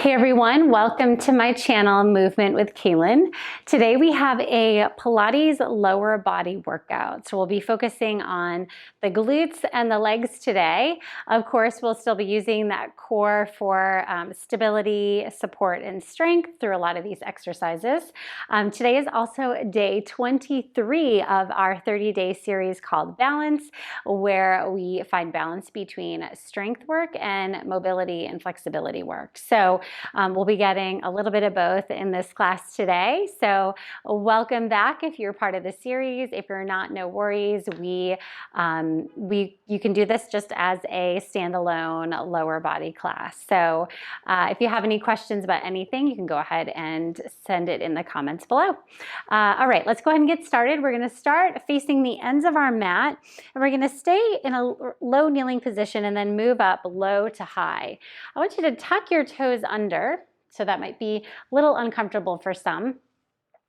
Hey everyone, welcome to my channel, Movement with Kaylin. Today we have a Pilates lower body workout. So we'll be focusing on the glutes and the legs today. Of course, we'll still be using that core for stability, support, and strength through a lot of these exercises. Today is also day 23 of our 30-day series called Balance, where we find balance between strength work and mobility and flexibility work. So we'll be getting a little bit of both in this class today. So welcome back if you're part of the series. If you're not, no worries. You can do this just as a standalone lower body class. So if you have any questions about anything, you can go ahead and send it in the comments below. All right, let's go ahead and get started. We're going to start facing the ends of our mat, and we're going to stay in a low kneeling position and then move up low to high. I want you to tuck your toes under, so that might be a little uncomfortable for some,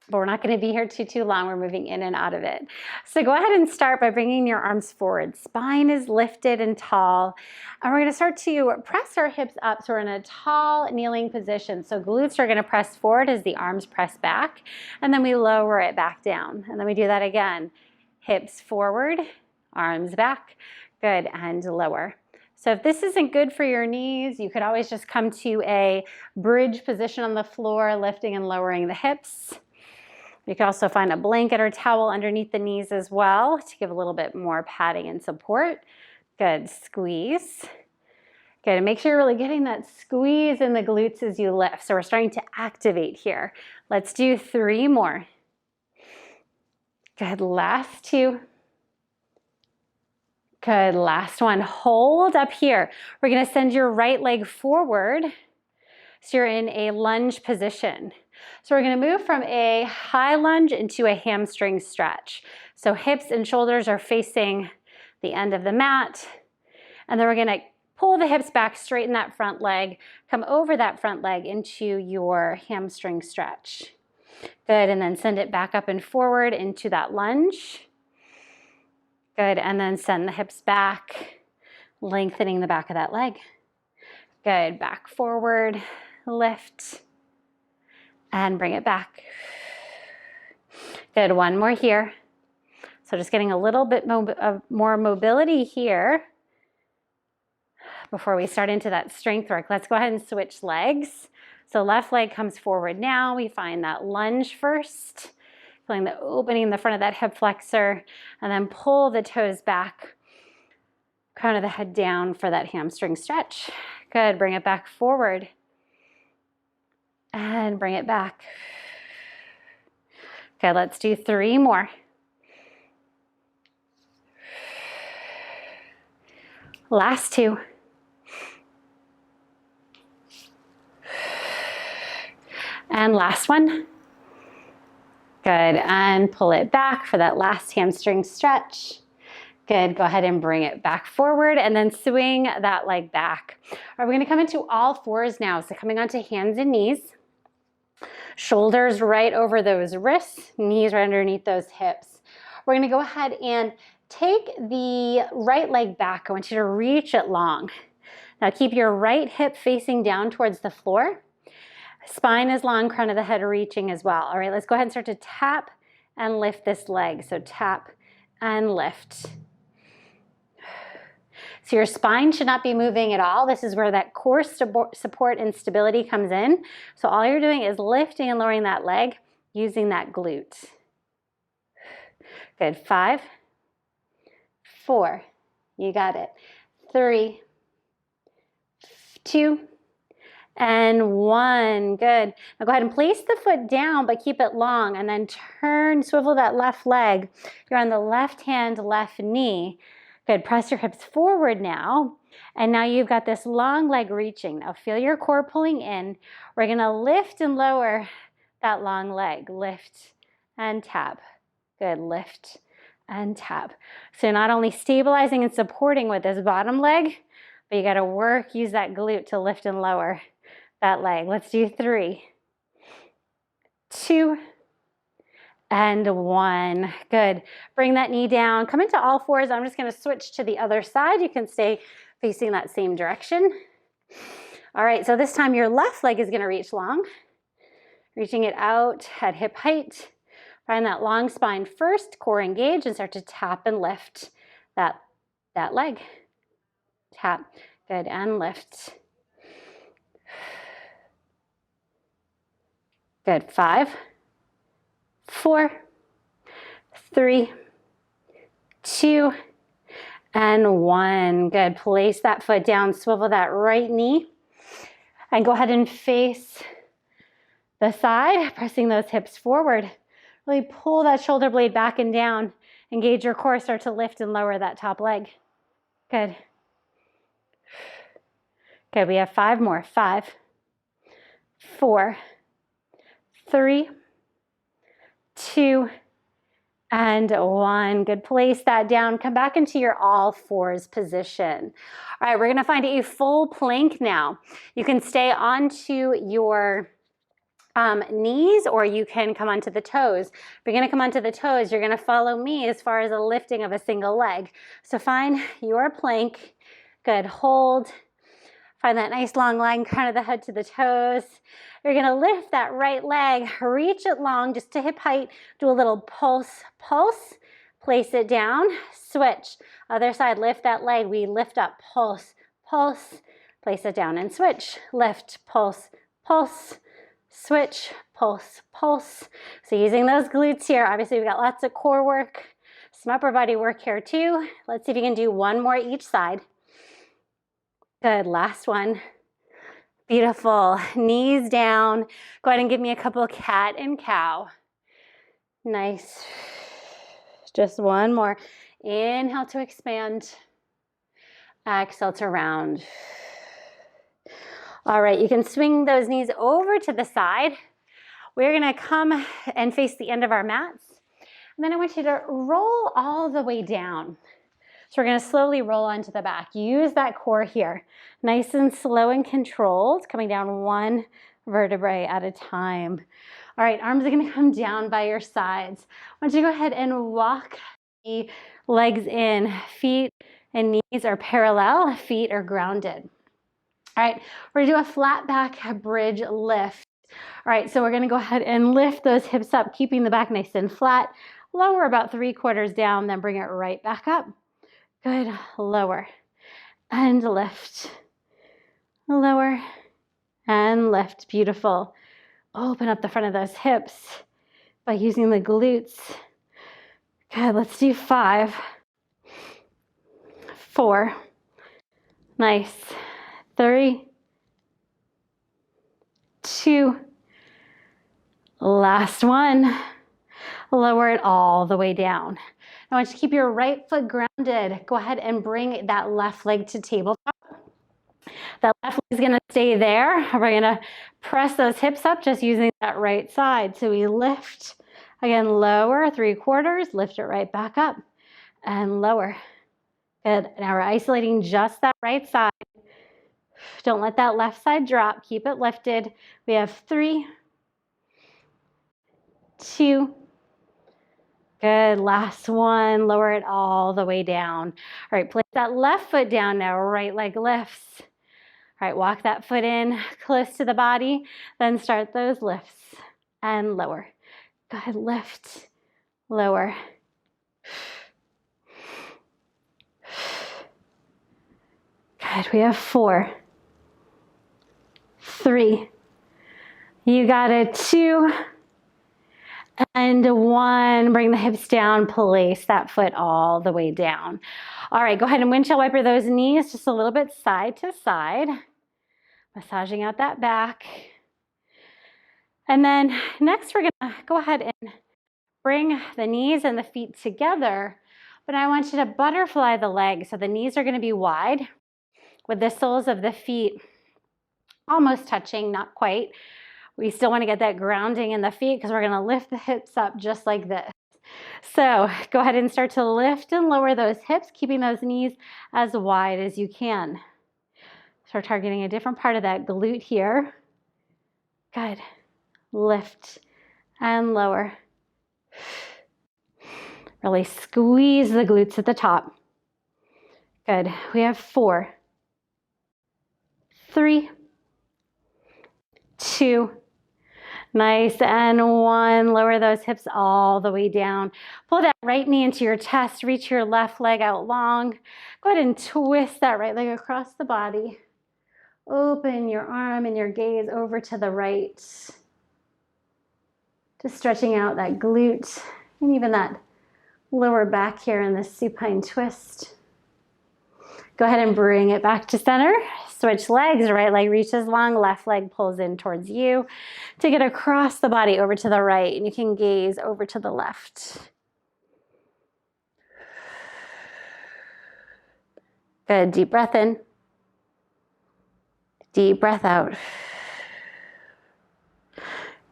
but we're not going to be here too long. We're moving in and out of it. So go ahead and start by bringing your arms forward. Spine is lifted and tall. And we're going to start to press our hips up so we're in a tall kneeling position. So glutes are going to press forward as the arms press back, and then we lower it back down. And then we do that again. Hips forward, arms back. Good, and lower. So if this isn't good for your knees, you could always just come to a bridge position on the floor, lifting and lowering the hips. You can also find a blanket or towel underneath the knees as well to give a little bit more padding and support. Good, squeeze. Good, and make sure you're really getting that squeeze in the glutes as you lift. So we're starting to activate here. Let's do 3 more. Good, last 2. Good, last one. Hold up here. We're going to send your right leg forward so you're in a lunge position. So we're going to move from a high lunge into a hamstring stretch. So hips and shoulders are facing the end of the mat. And then we're going to pull the hips back, straighten that front leg, come over that front leg into your hamstring stretch. Good, and then send it back up and forward into that lunge. Good, and then send the hips back, lengthening the back of that leg. Good, back forward, lift, and bring it back. Good, one more here. So just getting a little bit more mobility here before we start into that strength work. Let's go ahead and switch legs. So left leg comes forward now. We find that lunge first. Feeling the opening in the front of that hip flexor, and then pull the toes back, crown of the head down for that hamstring stretch. Good, bring it back forward, and bring it back. Okay, let's do 3 more. Last 2. And last one. Good, and pull it back for that last hamstring stretch. Good, go ahead and bring it back forward and then swing that leg back. All right, we're gonna come into all fours now. So coming onto hands and knees, shoulders right over those wrists, knees right underneath those hips. We're gonna go ahead and take the right leg back. I want you to reach it long. Now keep your right hip facing down towards the floor. Spine is long, crown of the head reaching as well. All right, let's go ahead and start to tap and lift this leg. So tap and lift. So your spine should not be moving at all. This is where that core support and stability comes in. So all you're doing is lifting and lowering that leg using that glute. Good, 5, 4, you got it. 3, 2, and 1. Good. Now go ahead and place the foot down, but keep it long, and then swivel that left leg. You're on the left hand, left knee. Good. Press your hips forward now. And now you've got this long leg reaching. Now feel your core pulling in. We're going to lift and lower that long leg. Lift and tap. Good. Lift and tap. So not only stabilizing and supporting with this bottom leg, but you got to use that glute to lift and lower that leg. Let's do 3, 2, and 1. Good. Bring that knee down. Come into all fours. I'm just going to switch to the other side. You can stay facing that same direction. All right, so this time your left leg is gonna reach long, reaching it out at hip height. Find that long spine first, core engage, and start to tap and lift that leg. Tap, good, and lift. Good, 5, 4, 3, 2, and 1. Good, place that foot down, swivel that right knee, and go ahead and face the side, pressing those hips forward. Really pull that shoulder blade back and down. Engage your core, start to lift and lower that top leg. Good. Good, we have 5 more. 5, 4, 3, 2, and 1. Good, place that down. Come back into your all fours position. All right, we're gonna find a full plank now. You can stay onto your knees, or you can come onto the toes. If you're gonna come onto the toes, you're gonna follow me as far as a lifting of a single leg. So find your plank. Good, hold. Find that nice long line, crown of the head to the toes. You're gonna lift that right leg, reach it long just to hip height. Do a little pulse, pulse. Place it down, switch. Other side, lift that leg. We lift up, pulse, pulse. Place it down and switch. Lift, pulse, pulse. Switch, pulse, pulse. So using those glutes here, obviously we've got lots of core work, some upper body work here too. Let's see if you can do one more each side. Good, last one. Beautiful, knees down. Go ahead and give me a couple cat and cow. Nice. Just one more. Inhale to expand. Exhale to round. All right, you can swing those knees over to the side. We're gonna come and face the end of our mats. And then I want you to roll all the way down. So we're gonna slowly roll onto the back. Use that core here. Nice and slow and controlled, coming down one vertebrae at a time. All right, arms are gonna come down by your sides. I want you to go ahead and walk the legs in. Feet and knees are parallel, feet are grounded. All right, we're gonna do a flat back bridge lift. All right, so we're gonna go ahead and lift those hips up, keeping the back nice and flat. Lower about 3/4 down, then bring it right back up. Good, lower and lift. Lower and lift, beautiful. Open up the front of those hips by using the glutes. Good, let's do 5, 4, nice, 3, 2, last one. Lower it all the way down. I want you to keep your right foot grounded. Go ahead and bring that left leg to tabletop. That left leg is gonna stay there. We're gonna press those hips up just using that right side. So we lift, again, lower 3/4, lift it right back up and lower. Good, now we're isolating just that right side. Don't let that left side drop, keep it lifted. We have 3, 2, good, last one, lower it all the way down. All right, place that left foot down now, right leg lifts. All right, walk that foot in close to the body, then start those lifts and lower. Go ahead, lift, lower. Good, we have 4, 3, you got it, 2, and 1. Bring the hips down, place that foot all the way down. All right, go ahead and windshield wiper those knees just a little bit side to side, massaging out that back. And then next we're gonna go ahead and bring the knees and the feet together, but I want you to butterfly the legs. So the knees are gonna be wide with the soles of the feet almost touching, not quite. We still wanna get that grounding in the feet because we're gonna lift the hips up just like this. So go ahead and start to lift and lower those hips, keeping those knees as wide as you can. So we're targeting a different part of that glute here. Good. Lift and lower. Really squeeze the glutes at the top. Good. We have 4, 3, 2. Nice, and 1. Lower those hips all the way down. Pull that right knee into your chest. Reach your left leg out long. Go ahead and twist that right leg across the body. Open your arm and your gaze over to the right. Just stretching out that glute and even that lower back here in this supine twist. Go ahead and bring it back to center. Switch legs. Right leg reaches long, left leg pulls in towards you. Take it across the body over to the right, and you can gaze over to the left. Good. Deep breath in. Deep breath out.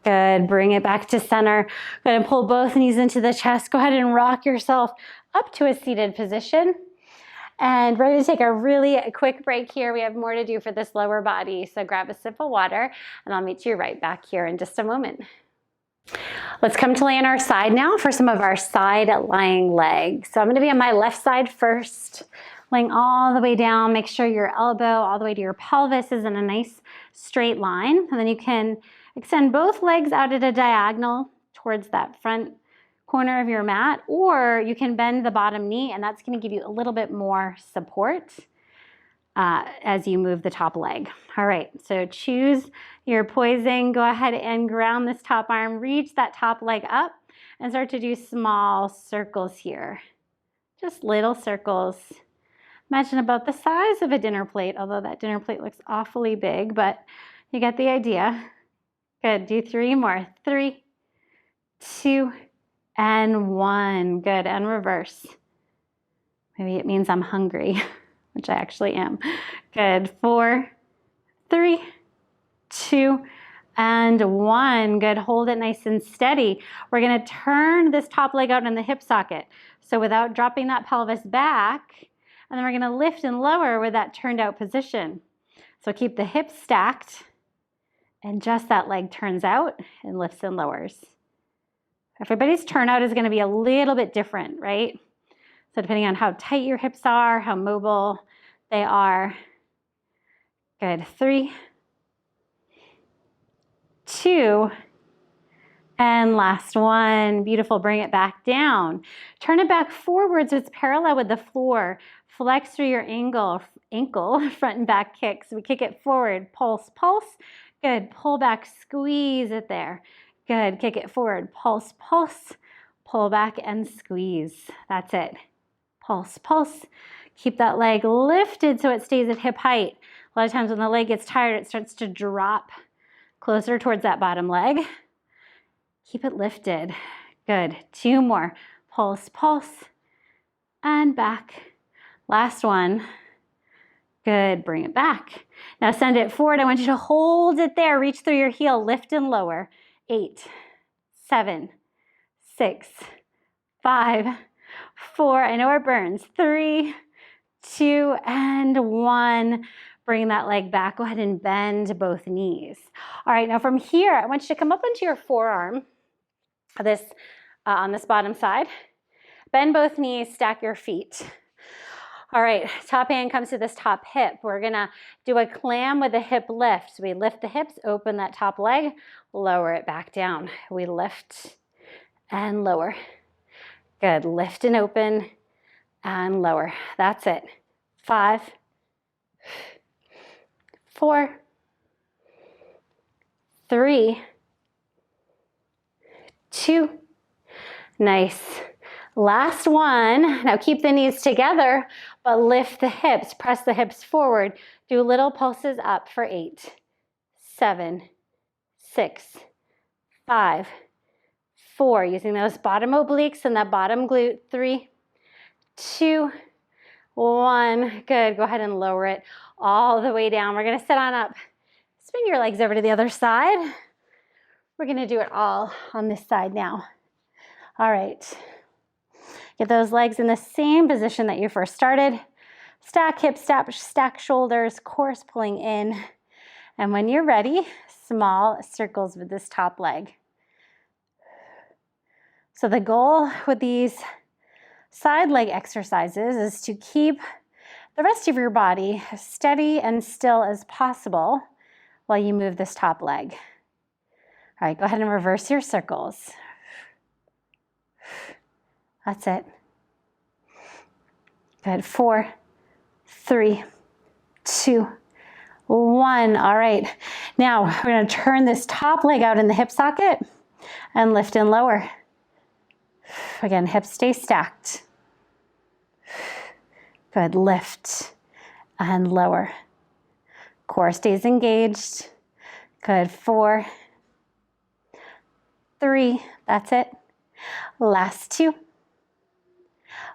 Good. Bring it back to center. Go ahead and pull both knees into the chest. Go ahead and rock yourself up to a seated position. And ready to take a really quick break here. We have more to do for this lower body. So grab a sip of water and I'll meet you right back here in just a moment. Let's come to lay on our side now for some of our side lying legs. So I'm going to be on my left side first, laying all the way down. Make sure your elbow all the way to your pelvis is in a nice straight line. And then you can extend both legs out at a diagonal towards that front corner of your mat, or you can bend the bottom knee, and that's going to give you a little bit more support as you move the top leg. All right, so choose your poising. Go ahead and ground this top arm. Reach that top leg up and start to do small circles here. Just little circles. Imagine about the size of a dinner plate, although that dinner plate looks awfully big, but you get the idea. Good. Do 3 more. 3, 2, and 1. Good. And reverse. Maybe it means I'm hungry, which I actually am. Good. 4, 3, 2, and 1. Good. Hold it nice and steady. We're going to turn this top leg out in the hip socket. So without dropping that pelvis back, and then we're going to lift and lower with that turned out position. So keep the hips stacked, and just that leg turns out and lifts and lowers. Everybody's turnout is going to be a little bit different, right? So depending on how tight your hips are, how mobile they are. Good. 3, 2, and last one. Beautiful. Bring it back down. Turn it back forward so it's parallel with the floor. Flex through your ankle, front and back kicks. We kick it forward. Pulse, pulse. Good. Pull back, squeeze it there. Good. Kick it forward. Pulse, pulse. Pull back and squeeze. That's it. Pulse, pulse. Keep that leg lifted so it stays at hip height. A lot of times when the leg gets tired, it starts to drop closer towards that bottom leg. Keep it lifted. Good. 2 more. Pulse, pulse. And back. Last one. Good. Bring it back. Now send it forward. I want you to hold it there. Reach through your heel. Lift and lower. 8, 7, 6, 5, 4. I know it burns. 3, 2, and 1. Bring that leg back. Go ahead and bend both knees. All right, now from here, I want you to come up onto your forearm, on this bottom side. Bend both knees, stack your feet. All right, top hand comes to this top hip. We're gonna do a clam with a hip lift. So we lift the hips, open that top leg, lower it back down. We lift and lower. Good, lift and open and lower. That's it. 5, 4, 3, 2. Nice. Last one. Now keep the knees together, but lift the hips. Press the hips forward. Do little pulses up for 8, 7, 6, 5, 4. Using those bottom obliques and that bottom glute. 3, 2, 1. Good. Go ahead and lower it all the way down. We're going to sit on up. Spin your legs over to the other side. We're going to do it all on this side now. All right. Get those legs in the same position that you first started. Stack hips, stack shoulders, core pulling in. And when you're ready, small circles with this top leg. So the goal with these side leg exercises is to keep the rest of your body as steady and still as possible while you move this top leg. All right, go ahead and reverse your circles. That's it. Good. 4, 3, 2, 1. All right. Now we're going to turn this top leg out in the hip socket and lift and lower. Again, hips stay stacked. Good. Lift and lower. Core stays engaged. Good. 4, 3. That's it. Last 2.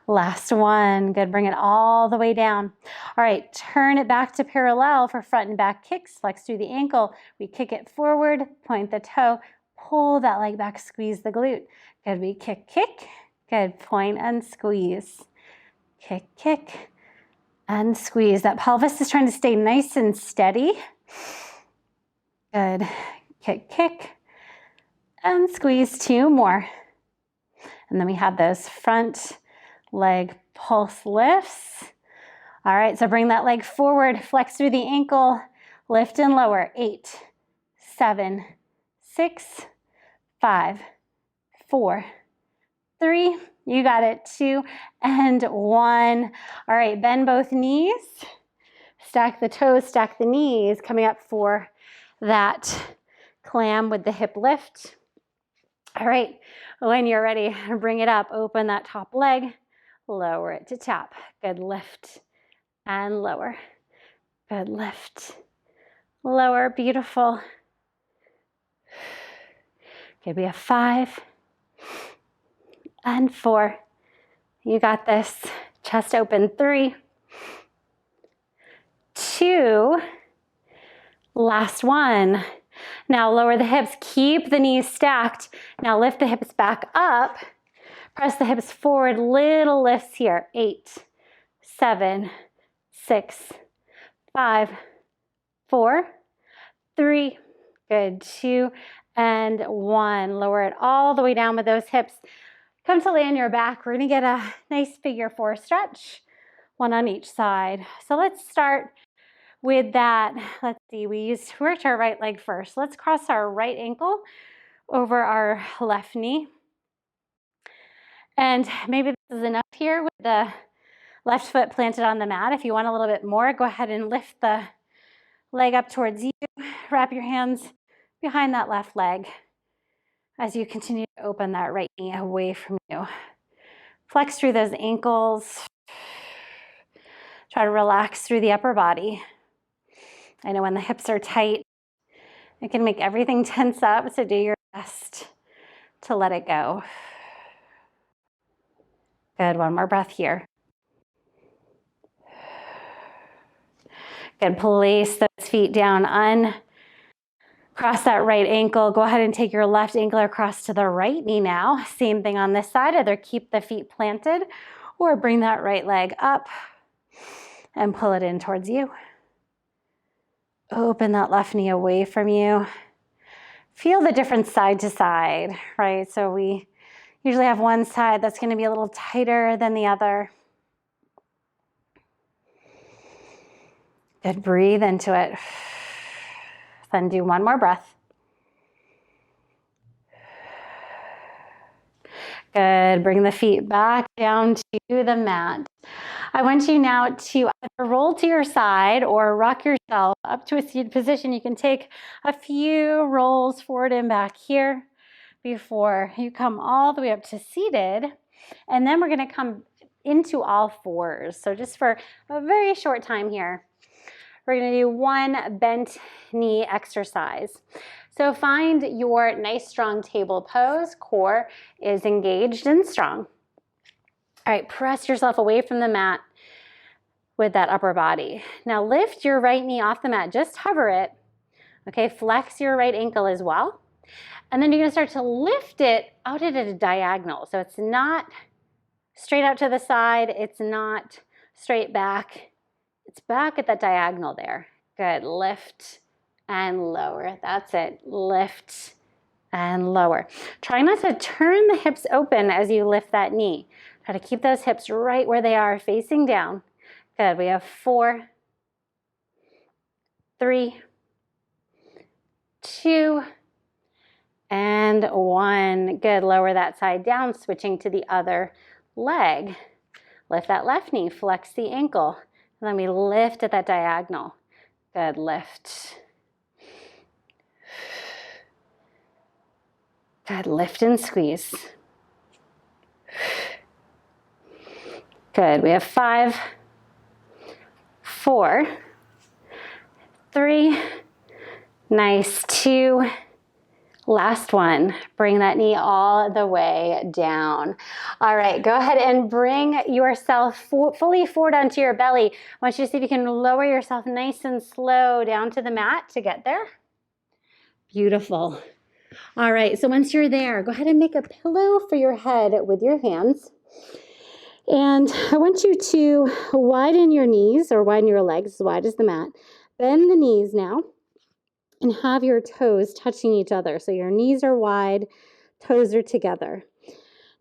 Last 1. Good. Bring it all the way down. All right. Turn it back to parallel for front and back kicks. Flex through the ankle. We kick it forward, point the toe, pull that leg back, squeeze the glute. Good. We kick, kick. Good. Point and squeeze. Kick, kick, and squeeze. That pelvis is trying to stay nice and steady. Good. Kick, kick, and squeeze. 2 more. And then we have those front leg pulse lifts. All right, so bring that leg forward, flex through the ankle, lift and lower. 8, 7, 6, 5, 4, 3. You got it. 2 and 1. All right, bend both knees. Stack the toes, stack the knees, coming up for that clam with the hip lift. All right, when you're ready, bring it up. Open that top leg, lower it to tap. Good. Lift and lower. Good. Lift, lower. Beautiful. Good. We have 5 and 4. You got this. Chest open. 3, 2. Last 1. Now lower the hips, keep the knees stacked. Now lift the hips back up. Press the hips forward, little lifts here. 8, 7, 6, 5, 4, 3. Good. 2 and 1. Lower it all the way down with those hips. Come to lay on your back. We're going to get a nice figure 4 stretch, 1 on each side. So let's start with that. Let's see, we worked our right leg first. Let's cross our right ankle over our left knee. And maybe this is enough here with the left foot planted on the mat. If you want a little bit more, go ahead and lift the leg up towards you. Wrap your hands behind that left leg as you continue to open that right knee away from you. Flex through those ankles. Try to relax through the upper body. I know when the hips are tight, it can make everything tense up, so do your best to let it go. Good. 1 more breath here. Good. Place those feet down. Cross that right ankle. Go ahead and take your left ankle across to the right knee now. Same thing on this side. Either keep the feet planted or bring that right leg up and pull it in towards you. Open that left knee away from you. Feel the difference side to side, right? So we usually have one side that's going to be a little tighter than the other. Good. Breathe into it. Then do 1 more breath. Good. Bring the feet back down to the mat. I want you now to either roll to your side or rock yourself up to a seated position. You can take a few rolls forward and back here before you come all the way up to seated. And then we're going to come into all fours. So just for a very short time here, we're going to do 1 bent knee exercise. So find your nice strong table pose. Core is engaged and strong. All right, press yourself away from the mat with that upper body. Now lift your right knee off the mat, just hover it. Okay, flex your right ankle as well. And then you're gonna start to lift it out at a diagonal. So it's not straight out to the side, it's not straight back. It's back at that diagonal there. Good, lift and lower. That's it, lift and lower. Try not to turn the hips open as you lift that knee. Try to keep those hips right where they are, facing down. Good. We have 4, 3, 2, and 1. Good, lower that side down, switching to the other leg. Lift that left knee, flex the ankle. And then we lift at that diagonal. Good, lift. Good, lift and squeeze. Good, we have 5, 4, 3, nice, 2, last one. Bring that knee all the way down. All right, go ahead and bring yourself fully forward onto your belly. I want you to see if you can lower yourself nice and slow down to the mat to get there. Beautiful. All right, so once you're there, go ahead and make a pillow for your head with your hands. And I want you to widen your knees or widen your legs as wide as the mat. Bend the knees now and have your toes touching each other. So your knees are wide, toes are together.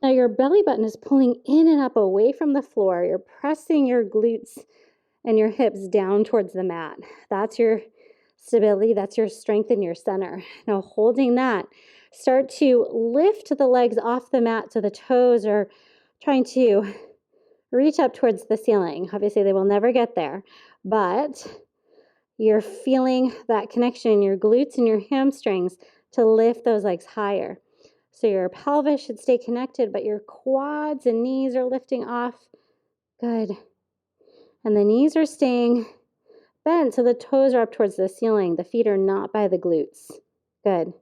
Now your belly button is pulling in and up away from the floor. You're pressing your glutes and your hips down towards the mat. That's your stability, that's your strength in your center. Now holding that, start to lift the legs off the mat so the toes are trying to reach up towards the ceiling. Obviously they will never get there, but you're feeling that connection in your glutes and your hamstrings to lift those legs higher. So your pelvis should stay connected, but your quads and knees are lifting off. Good. And the knees are staying bent so the toes are up towards the ceiling. The feet are not by the glutes. Good.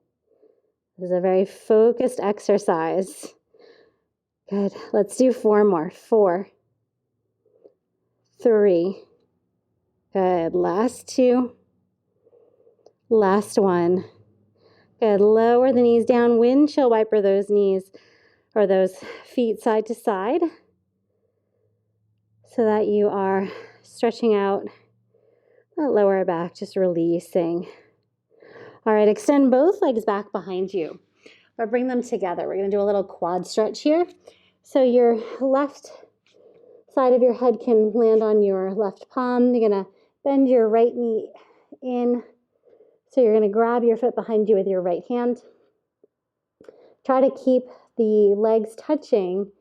This is a very focused exercise. Good. Let's do 4 more. 4, 3. Good. Last 2. Last 1. Good. Lower the knees down. Windshield wiper those knees or those feet side to side so that you are stretching out that lower back, just releasing. All right, extend both legs back behind you, but bring them together. We're going to do a little quad stretch here. So your left side of your head can land on your left palm. You're going to bend your right knee in. So you're going to grab your foot behind you with your right hand. Try to keep the legs touching.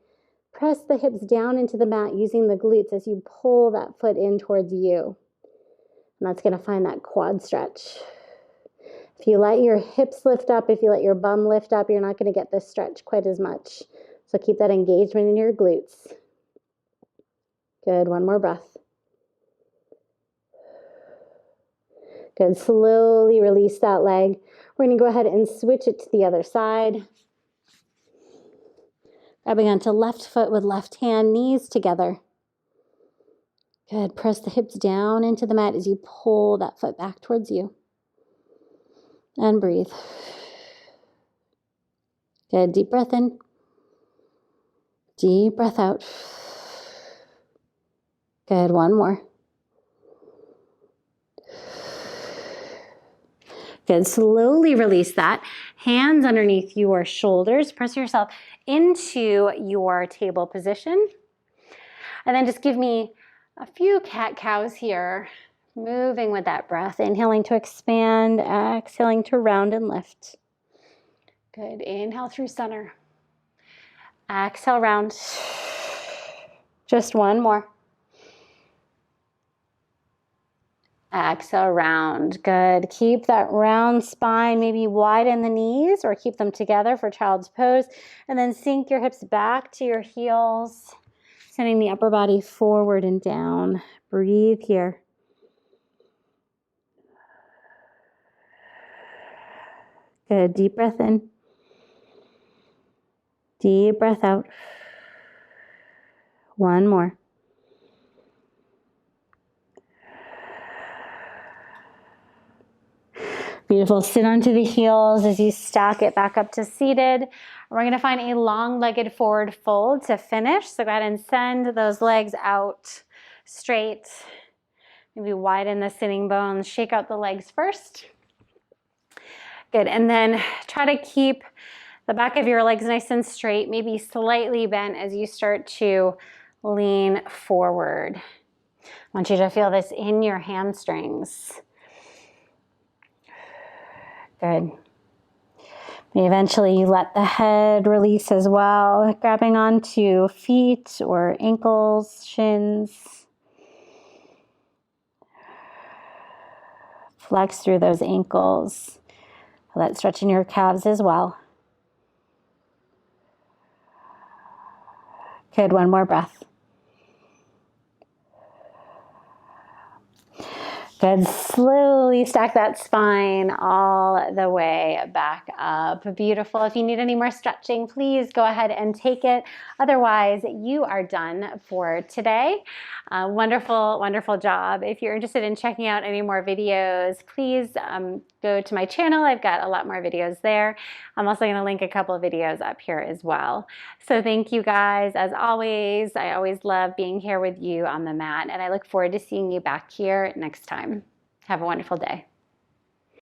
Press the hips down into the mat using the glutes as you pull that foot in towards you. And that's going to find that quad stretch. If you let your hips lift up, if you let your bum lift up, you're not going to get this stretch quite as much. So keep that engagement in your glutes. Good. 1 more breath. Good. Slowly release that leg. We're going to go ahead and switch it to the other side. Grabbing onto left foot with left hand, knees together. Good. Press the hips down into the mat as you pull that foot back towards you. And breathe. Good. Deep breath in. Deep breath out. Good. 1 more. Good. Slowly release that. Hands underneath your shoulders. Press yourself into your table position. And then just give me a few cat-cows here. Moving with that breath. Inhaling to expand. Exhaling to round and lift. Good. Inhale through center. Exhale, round. Just 1 more. Exhale, round. Good. Keep that round spine. Maybe widen the knees or keep them together for child's pose. And then sink your hips back to your heels. Sending the upper body forward and down. Breathe here. Good. Deep breath in. Deep breath out. 1 more. Beautiful. Sit onto the heels as you stack it back up to seated. We're going to find a long-legged forward fold to finish. So go ahead and send those legs out straight. Maybe widen the sitting bones. Shake out the legs first. Good. And then try to keep the back of your legs nice and straight, maybe slightly bent as you start to lean forward. I want you to feel this in your hamstrings. Good. Eventually you let the head release as well, grabbing onto feet or ankles, shins. Flex through those ankles. Feel that stretch in your calves as well. Good, one more breath. Good, slowly stack that spine all the way back up. Beautiful. If you need any more stretching, please go ahead and take it. Otherwise, you are done for today. Wonderful, wonderful job. If you're interested in checking out any more videos, please go to my channel. I've got a lot more videos there. I'm also going to link a couple of videos up here as well. So thank you guys. As always, I always love being here with you on the mat, and I look forward to seeing you back here next time. Have a wonderful day.